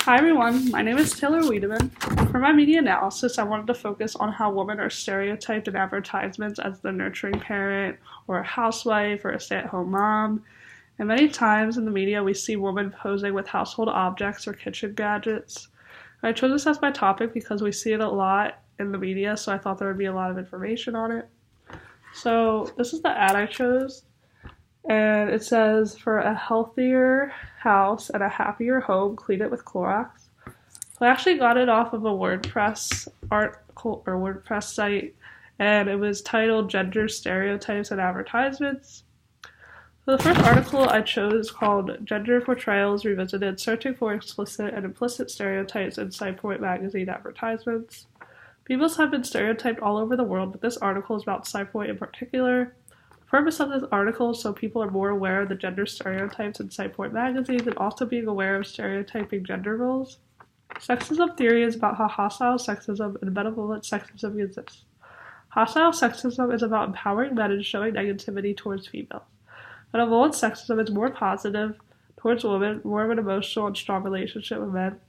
Hi everyone, my name is Taylor Wiedemann. For my media analysis, I wanted to focus on how women are stereotyped in advertisements as the nurturing parent, or a housewife, or a stay-at-home mom. And many times in the media, we see women posing with household objects or kitchen gadgets. And I chose this as my topic because we see it a lot in the media, so I thought there would be a lot of information on it. So this is the ad I chose. And it says, for a healthier house and a happier home, clean it with Clorox. So I actually got it off of a WordPress article or WordPress site, and it was titled Gender Stereotypes and Advertisements. So the first article I chose is called Gender Portrayals Revisited, Searching for Explicit and Implicit Stereotypes in Cypherpoint magazine advertisements. Peoples have been stereotyped all over the world, but this article is about Cypherpoint in particular. The purpose of this article is so people are more aware of the gender stereotypes in Cypherpoint magazines and also being aware of stereotyping gender roles. Sexism theory is about how hostile sexism and benevolent sexism exists. Hostile sexism is about empowering men and showing negativity towards females. Benevolent sexism is more positive towards women, more of an emotional and strong relationship with men.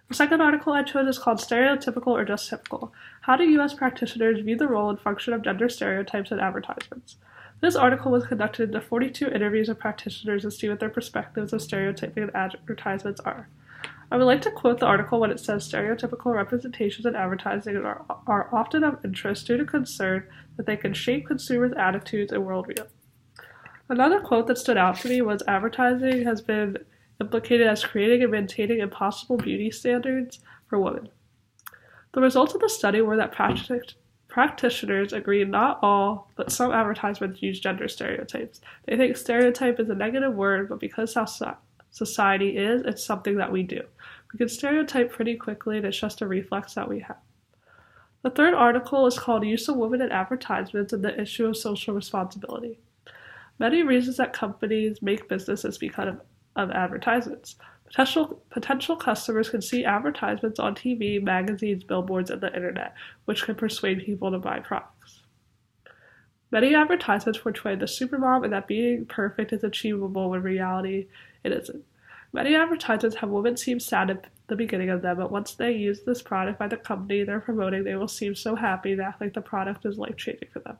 The second article I chose is called Stereotypical or Just Typical: How do U.S. Practitioners View the Role and Function of Gender Stereotypes in Advertisements? This article was conducted into 42 interviews of practitioners to see what their perspectives of stereotyping in advertisements are. I would like to quote the article when it says stereotypical representations in advertising are often of interest due to concern that they can shape consumers' attitudes and worldview. Another quote that stood out to me was advertising has been implicated as creating and maintaining impossible beauty standards for women. The results of the study were that practitioners agree not all, but some advertisements use gender stereotypes. They think stereotype is a negative word, but because how society is, it's something that we do. We can stereotype pretty quickly, and it's just a reflex that we have. The third article is called Use of Women in Advertisements and the Issue of Social Responsibility. Many reasons that companies make business is because of advertisements. Potential customers can see advertisements on TV, magazines, billboards, and the internet, which can persuade people to buy products. Many advertisements portray the supermom and that being perfect is achievable when in reality it isn't. Many advertisements have women seem sad at the beginning of them, but once they use this product by the company they're promoting, they will seem so happy and act like the product is life-changing for them.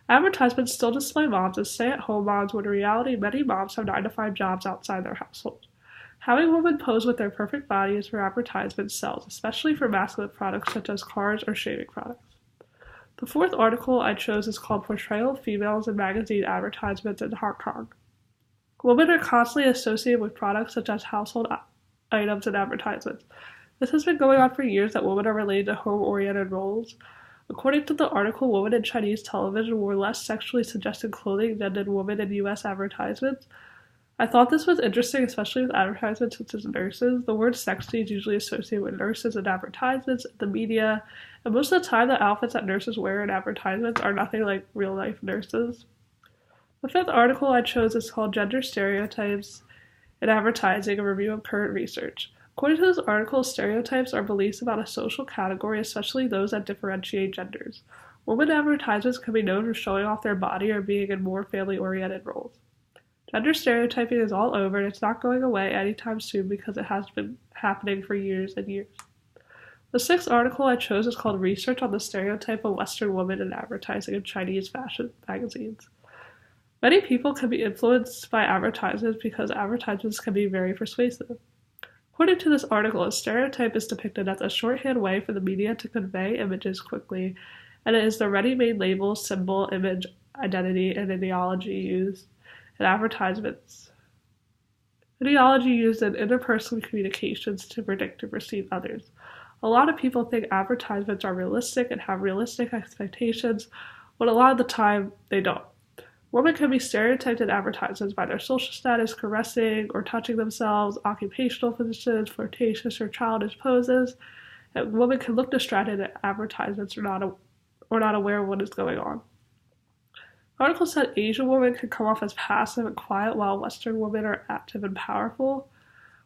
Advertisements still display moms as stay-at-home moms when in reality many moms have 9-to-5 jobs outside their household. Having women pose with their perfect bodies for advertisements sells, especially for masculine products such as cars or shaving products. The fourth article I chose is called Portrayal of Females in Magazine Advertisements in Hong Kong. Women are constantly associated with products such as household items and advertisements. This has been going on for years that women are related to home-oriented roles. According to the article, women in Chinese television wore less sexually suggestive clothing than did women in U.S. advertisements. I thought this was interesting, especially with advertisements such as nurses. The word sexy is usually associated with nurses in advertisements, the media, and most of the time the outfits that nurses wear in advertisements are nothing like real-life nurses. The fifth article I chose is called Gender Stereotypes in Advertising, a Review of Current Research. According to this article, stereotypes are beliefs about a social category, especially those that differentiate genders. Women advertisements can be known for showing off their body or being in more family-oriented roles. Gender stereotyping is all over, and it's not going away anytime soon because it has been happening for years and years. The sixth article I chose is called Research on the Stereotype of Western Women in Advertising in Chinese Fashion Magazines. Many people can be influenced by advertisements because advertisements can be very persuasive. According to this article, a stereotype is depicted as a shorthand way for the media to convey images quickly, and it is the ready-made label, symbol, image, identity, and ideology used in advertisements. Ideology used in interpersonal communications to predict and perceive others. A lot of people think advertisements are realistic and have realistic expectations, but a lot of the time they don't. Women can be stereotyped in advertisements by their social status, caressing or touching themselves, occupational positions, flirtatious or childish poses, and women can look distracted at advertisements or not aware of what is going on. The article said Asian women can come off as passive and quiet while Western women are active and powerful.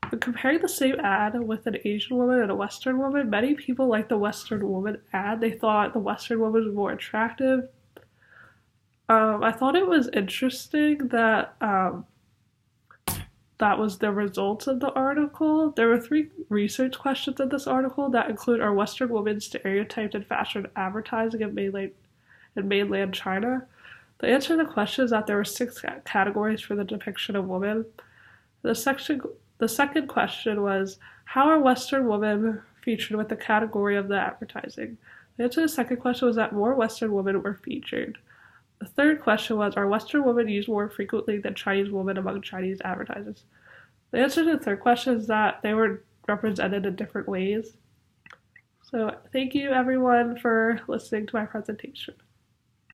When comparing the same ad with an Asian woman and a Western woman, many people liked the Western woman ad. They thought the Western woman was more attractive. I thought it was interesting that that was the results of the article. There were 3 research questions in this article that include, are Western women stereotyped in fashion advertising in mainland China? The answer to the question is that there were 6 categories for the depiction of women. The second question was, how are Western women featured with the category of the advertising? The answer to the second question was that more Western women were featured. The third question was, are Western women used more frequently than Chinese women among Chinese advertisers? The answer to the third question is that they were represented in different ways. So thank you everyone for listening to my presentation.